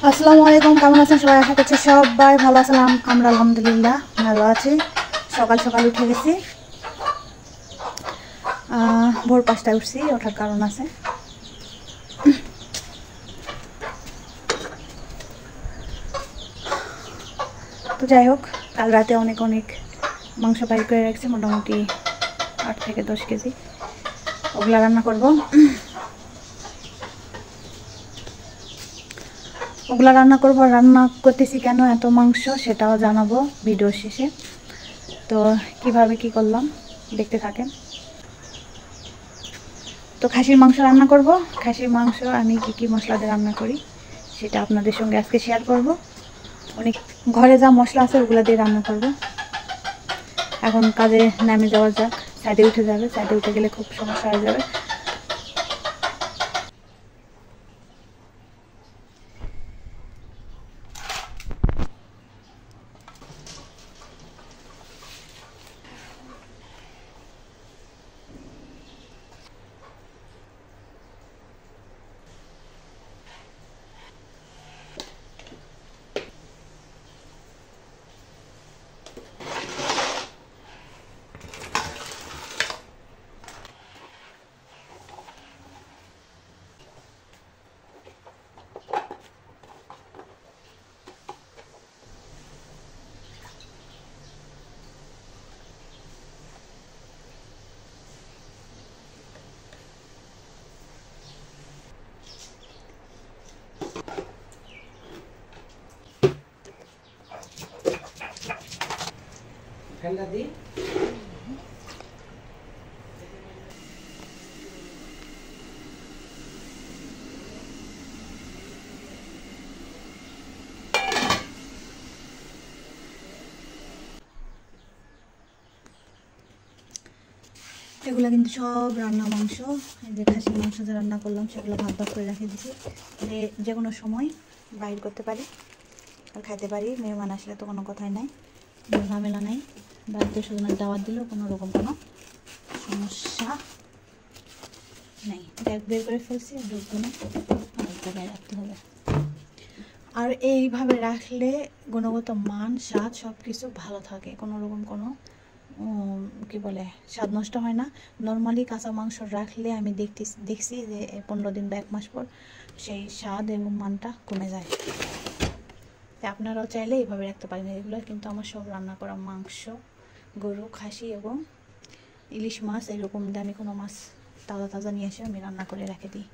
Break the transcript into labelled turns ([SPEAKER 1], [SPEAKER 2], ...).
[SPEAKER 1] আসসালামু আলাইকুম, কেমন আছেন সবাই? আশা করছি সবাই ভালো আছেন। আমরা আলহামদুলিল্লাহ ভালো আছি। সকাল সকাল উঠে গেছি, ভোর 5টায় উঠছি। ওঠার কারণ আছে। তো যাই হোক, কাল রাতে অনেক মাংস বাইর করে রাখছি, মোটামুটি 8 থেকে 10 কেজি। ওগুলা রান্না করব। রান্না করতেছি কেন এত মাংস সেটাও জানাবো ভিডিও শেষে। তো কিভাবে কি করলাম দেখতে থাকেন। তো খাসির মাংস রান্না করব। খাসির মাংস আমি কি মশলা দিয়ে রান্না করি সেটা আপনাদের সঙ্গে আজকে শেয়ার করব। অনেক ঘরে যা মশলা আছে ওগুলো দিয়ে রান্না করব। এখন কাজে নামে যাওয়া যাক। সাইডে উঠে যাবে, সাইডে উঠে গেলে খুব সমস্যা হয়ে যাবে।
[SPEAKER 2] ঠান্ডা দি
[SPEAKER 1] এগুলো কিন্তু সব রান্না মাংস। এই যে খাসির মাংস যে রান্না করলাম সেগুলো ভাগ ভাগ করে রেখে দিয়েছি, যে কোনো সময় বাইর করতে পারি আর খাইতে পারি। মেহমান আসলে তো কোনো কথাই নাই, কোনো ঝামেলা নাই। বাড়িতে স্বজনের দাওয়াত দিলেও কোনো রকম কোনো সমস্যা নেই। ব্যাগ বের করে ফেলছি, ঢুকগুলো অনেক জায়গায় রাখতে হবে। আর এইভাবে রাখলে গুণগত মান, স্বাদ সব কিছু ভালো থাকে। কোনো রকম কোনো কি বলে স্বাদ নষ্ট হয় না। নর্মালি কাঁচা মাংস রাখলে আমি দেখছি যে 15 দিন বা 1 মাস পর সেই স্বাদ এবং মানটা কমে যায়। তাই আপনারাও চাইলে এইভাবে রাখতে পারেন। এগুলো কিন্তু আমার সব রান্না করা মাংস, গরু, খাসি এবং ইলিশ মাছ, এরকম দামি কোনো মাছ তাজা তাজা নিয়ে এসে আমি রান্না করে রেখে দিই।